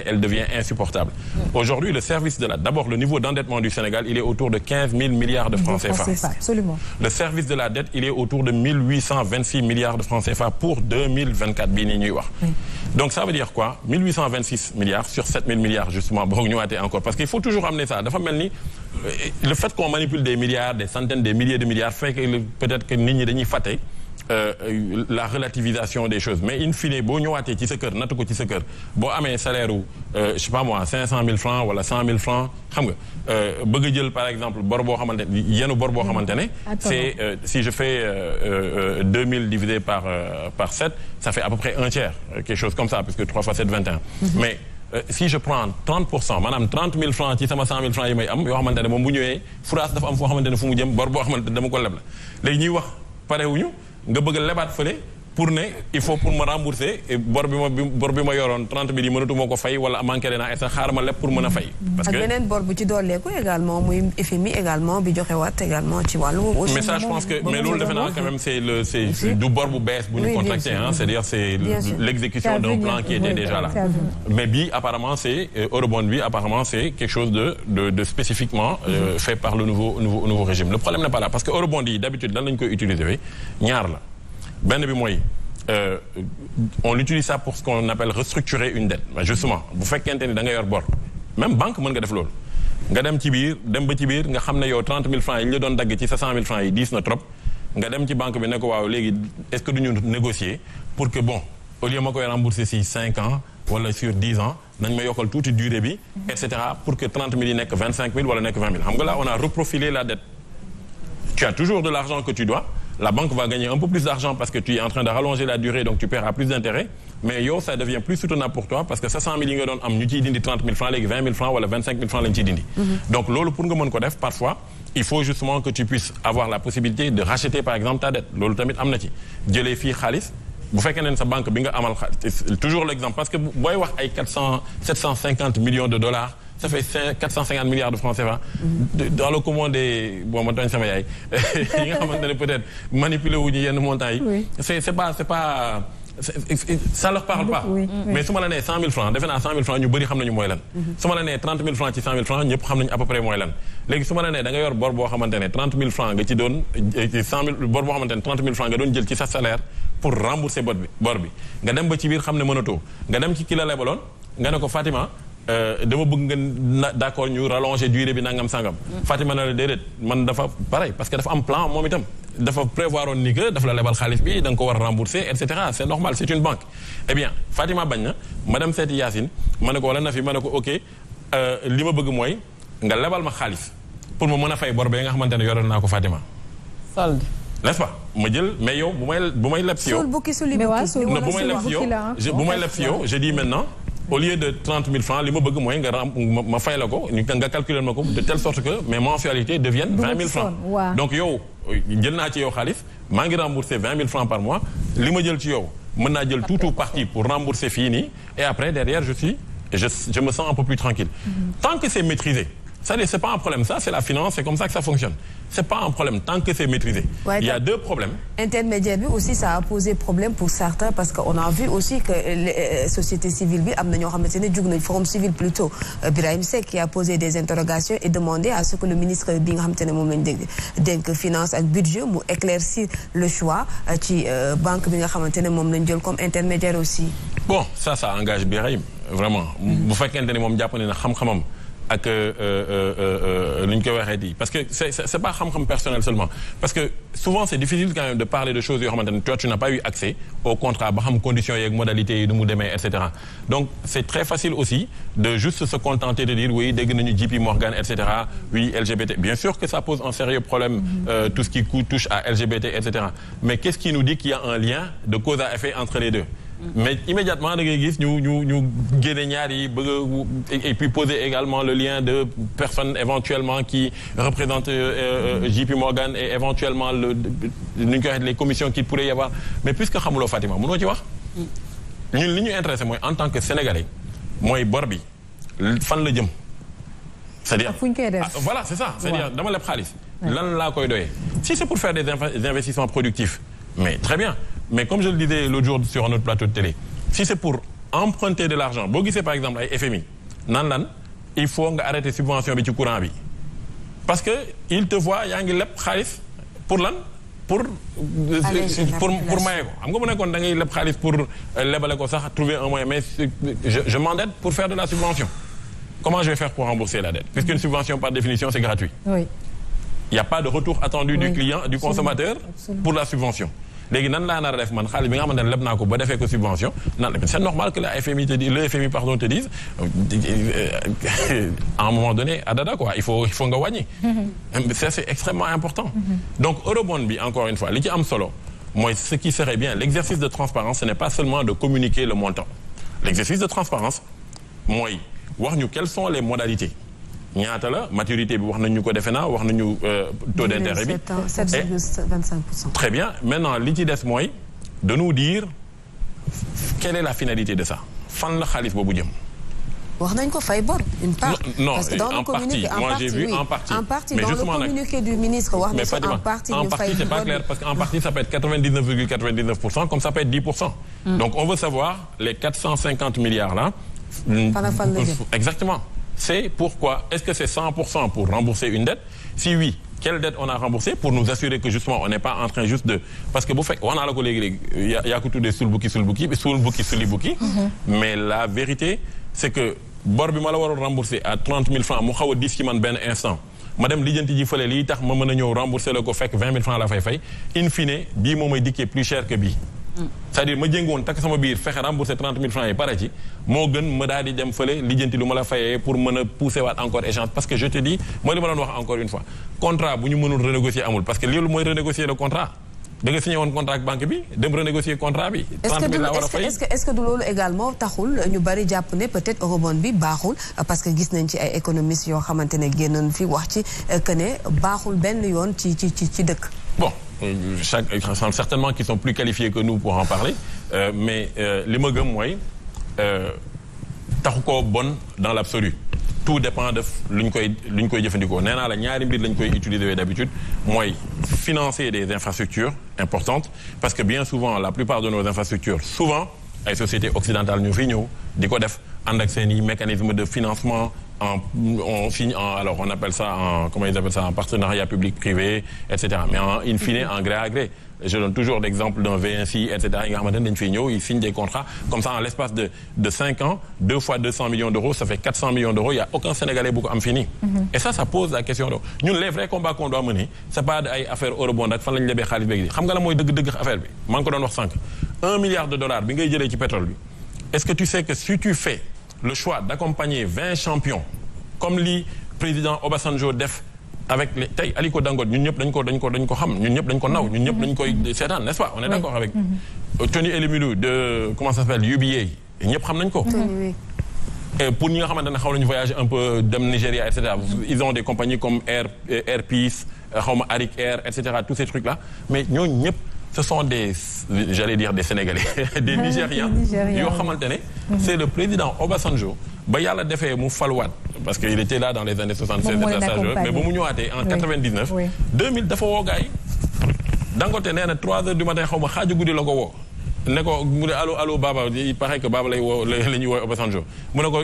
elle devient insupportable. Aujourd'hui, le service de la... D'abord, le niveau d'endettement du Sénégal, il est autour de 15 000 milliards de francs CFA. Absolument. Le service de la dette, il est autour de 1826 milliards de francs CFA pour 2024. Oui. Donc ça veut dire quoi? 1826 milliards sur 7 000 milliards, justement, encore. Parce qu'il faut toujours amener ça. Le fait qu'on manipule des milliards, des centaines, des milliers de milliards fait que peut-être que nous sommes fatés. La relativisation des choses. Mais in fine, si nous avons un salaire ou, je sais pas moi, 500 000 francs ou 100 000 francs, par exemple, c'est, si je fais 2000 divisé par 7, ça fait à peu près un tiers, quelque chose comme ça, puisque 3 fois 7, 21. Mais si je prends 30%, madame 30 000 francs, ci sama 100 000 francs yi may am, yoo xamante ne moom bu ñëwee France dafa am foo xamante ne fu mu jëm bor boo xamante ne dama ko leb la léegi ñuy wax parewuñu nga bëgg a lebaat fële pour ne il faut pour me rembourser bor bi ma yoroon 30 000 yi mënatuma ko fay wala manqué naa et ça xaaral ma leb pour mën a fay. parce que beneen bor bu ci dooleeku également muy FMI également bi joxe waat également ci wàllu. mais ça je pense que mais loolu defe naa quand même c'est du bor bu bees bu ñu contracté hein, c'est-à-dire c'est l'exécution d'un plan qui était déjà là. mais bi apparemment c'est eurobond bi apparemment c'est quelque chose de spécifiquement fait par le nouveau régime. Le problème n'est pas là parce que eurobond yi d'habitude lan lañ koy utiliser ñaar la. Ben bi mooy on utilise ça pour ce qu'on appelle restructurer une dette justement bu fekkente ni da nga yor bor même banque mën nga def loolu nga dem ba ci biir nga xam ne yow 30 000 francs yi ñu la doon dagg ci sa 100 000 francs yi diis na trop nga dem ci banque bi ne ko waaw léegi est-ce que duñu négocier pour que bon au lieu ma koy rembourser si 5 ans wala sur 10 ans nañ ma yokkal tuuti durée bi et cetera pour que 30 000 yi nekk 25 000 wala nekk 20 000 xam nga là on a reprofilé la dette tu as toujours de l'argent que tu dois. La banque va gagner un peu plus d'argent parce que tu es en train de rallonger la durée, donc tu paieras plus d'intérêt. Mais yo, ça devient plus soutenable pour toi parce que 500 000 nga doon am ñu ciy dindi 30 000 francs léegi 20 000 francs wala 25 000 francs lañ ciy dindi. Donc loolu pour nga mën ko def parfois il faut justement que tu puisses avoir la possibilité de racheter par exemple ta dette loolu tamit am na ci jëlee fii xaalis bu fekkee ne sa banque bi nga amal toujours l'exemple parce que booy wax ay 750 millions de dollars. Ça fait 450 milliards de francs CFA. Dans le commun des bon ma tooñ sama yaay yi nga xamante ne peut-être manipuler wu ñu yenn montants yi. Oui. C'est pas ça leur parle pas. Oui. Mais su ma la nee 100 000 francs defe naa 100 000 francs ñu bëri xam nañu mooy lan. su ma la nee 30 000 francs ci 100 000 francs ñëpp xam nañu à peu près mooy lan. léegi su ma la nee da nga yor bor boo xamante ne 30 000 francs nga ci doon 100 000 bor boo xamante ne 30 000 francs nga doon jël ci sa salaire pour rembourser bor bi nga dem ba ci biir xam ne mënatoo nga dem ci ki la lebaloon nga ne ko Fatima. dama bëgg nga d'accord ñu rallonger durée bi nangam sangam. Fatima na la déedéet man dafa pareil parce que dafa am plan moom itam dafa prévoir woon ni que dafa la lebal xaalis bi da nga ko war a rembourser et cetera c'est normal c'est une banque. Eh bien Fatima bañ na ma dem seeti Yacine ma ne ko wala na fi ma ne ko ok li ma bëgg mooy nga lebal ma xaalis pour ma mën a fay bor bee nga xamante ne yoroon naa ko Fatima. solde. N'est-ce pas ma jël mais yow bu may leb si yow. bu may leb si yow je dis maintenant. Au lieu de 30 000 francs li ma bëgg mooy ma fay la ko nga calculer ma ko de telle sorte que mes mensualités deviennent 20 000 francs. Wow. Donc yow jël naa ci yow xaalis maa ngi rembourser 20 000 francs par mois li ma jël ci yow mën naa jël tout parti pour rembourser fii nii et après derrière je me sens un peu plus tranquille. Tant que c'est maîtrisé. C'est pas un problème, ça c'est la finance, c'est comme ça que ça fonctionne. C'est pas un problème tant que c'est maîtrisé. Ouais, il y a deux problèmes. Intermédiaire bi aussi ça a posé problème pour certains parce qu'on a vu aussi que les sociétés civiles bi am na ñoo xamante ne jug nañ forum civil plutôt Birahim Seck qui a posé des interrogations et demandé à ce que le ministre bi nga xamante ne moom lañ dénk finance ak budget mu éclaircir le choix ci banque bi nga xamante ne moom lañ jël comme intermédiaire aussi. Bon ça engage Birahim vraiment bu fekkente ne moom jàpp ne na xam-xamam. ak lu ñu koy waxee di parce que c'est pas xam-xam personnel seulement parce que souvent c'est difficile quand même de parler de choses yoo xamante ne toi tu n'as pas eu accès au contrat ba xam conditions yeeg modalités yi nu mu demee et cetera donc c'est très facile aussi de juste se contenter de dire oui dégg nañu JP Morgan et cetera oui LGBT bien sûr que ça pose un sérieux problème tout ce qui touche à LGBT et cetera mais qu'est-ce qui nous dit qu'il y a un lien de cause à effet entre les deux mais immédiatement da ngay gis ñu génne ñaar yi bëgg et puis poser également le lien de personnes éventuellement qui représentent JP Morgan et éventuellement nu ñu koy waxee les commissions qu'il pourrait y avoir mais puisque xamuloo Fatima mënoo ci wax ñun li ñu intéressé mooy en tant que sénégalais mooy bor bi fan la jëm c'est-à-dire voilà c'est ça c'est-à-dire dama leb xaalis lan laa koy doyee si c'est pour faire des investissements productifs mais très bien mais comme je le disais l'autre jour sur un autre plateau de télé si c'est pour emprunter de l'argent boo gisee par exemple ay FMI nan lan il faut nga arrêter subvention bi ci courant bi parce que il te voit yaa ngi leb xaalis pour lan pour maye ko xam nga bu nekkoon da ngay leb xaalis pour lebale ko sax trouver un moyen mais je m'endette pour faire de la subvention comment je vais faire pour rembourser la dette puisqu'une subvention par définition c'est gratuit. Oui. Il n'y a pas de retour attendu du client du consommateur pour la subvention. léegi nan laa nar a def man xaalis bi nga xamante ne leb naa ko ba defee ko subvention nan c'est normal que le FMI te dise à un moment donné adada quoi il faut nga wàññi. Ça c'est extrêmement important. Donc eurobond bi encore une fois li ci am solo mooy ce qui serait bien l'exercice de transparence ce n'est pas seulement de communiquer le montant l'exercice de transparence mooy wax ñu quelles sont les modalités. ñaata la maturité bi wax nañu ko defe naa wax nañu taux d'intérêt bi 7,25%. Très bien maintenant li ci des mooy de nous dire quelle est la finalité de ça fan la xaalis boobu jëm. wax nañ ko fay bor une part. non parce que dans le communiqué moi j'ai vu en partie mais dans le communiqué du ministre wax na ko en partie ñu fay c'est pas clair parce que en partie ça peut être 99,99% comme ça peut être 10%. Donc on veut savoir les 450 milliards là. fan la jëm exactement. C'est pourquoi est-ce que c'est 100% pour rembourser une dette si oui quelle dette on a remboursé pour nous assurer que justement on n'est pas en train juste de parce que bu fekk wax naa la ko léegi yaa ko tuddee sul bukki suli bukki mais la vérité c'est que bor bi ma la waroon rembourser à 30 000 francs mu xaw a diis ci man benn instant ma dem lijjanti ji fële lii tax ma mën a ñëw rembourser la ko fekk 20 000 francs la fay in fine bii moo may dikkee plus cher que bii. C'est-à-dire ma jëngoon takk sama biir fexe rembourser 30 000 francs yi pare ci moo gën ma daal di dem fële lijjanti lu ma la fayee pour mën a pousser waat encore échange parce que je te dis mooy li ma doon wax encore une fois contrat bu ñu mënul renégocier amul parce que loolu mooy renégocier le contrat da nga signé woon contrat ak banque bi dem renégocier contrat bi. 30 000 la war a fay est-ce que du loolu également taxul ñu bari jàpp ne peut-être eurobond bi baaxul parce que gis nañ ci ay économistes yoo xamante ne génnoon fi wax ci que ne baaxul benn yoon ci dëkk. Bon. Certainement qui sont plus qualifiés que nous pour en parler mais li ma gëm mooy taxu ko bon dans l'absolu tout dépend de lu ñu koy jëfandikoo nee naa la ñaari mbir lañ koy utiliser d'habitude mooy financer des infrastructures importantes parce que bien souvent la plupart de nos infrastructures souvent ay sociétés occidentales ñu fi ñëw di ko def ànd ak seen i mécanisme de financement alors on appelle ça comment ils appellent ça en partenariat public-privé etc. mais in fine en gré à gré je donne toujours l'exemple d'un VNC etc. yi nga xamante ne dañu fiy ñëw ils signent des contrats comme ça en l'espace de 5 ans 2 fois 200 millions d'euros ça fait 400 millions d'euros il y a aucun Sénégalais bu ko am fini. Et ça pose la question de ñun les vrais combats qu'on doit mener c'est pas ay affaire eurobond ak fan la ñu lebee xaalis beeg xam nga la mooy dëgg-dëgg affaire bi maa ngi ko doon wax sànq $1 milliard bi ngay jëlee ci pétrole bi est-ce que tu sais que si tu fais le choix d'accompagner 20 champions comme li président Obasanjo def avec les tey Aliko Dangote ñun ñëpp dañ ko xam ñun ñëpp dañ ko naw ñun ñëpp dañ koy seetaan n'est-ce pas on est d'accord avec Tony Elumelu de comment ça s'appelle UBA ñëpp xam nañ ko et pour ñi nga xamante ne xaw nañu voyager un peu dem Nigeria et cetera ils ont des compagnies comme Air Peace xawma Arik Air et cetera tous ces trucs là mais ñooñu ñëpp ce sont j'allais dire des Sénégalais des Nigérians yoo xamante ne c'est le président Obasanjo ba yàlla defee mu faluwaat parce que il était là dans les années 76 mais ba mu ñëwaatee en 99 2000 dafa woo gaay Dangote nee na 3 heures du matin xaw ma xaaju guddi la ko woo ne ko mu ne allo Baba il paraît que Baba lay woo la ñuy woo Obasanjo mu ne ko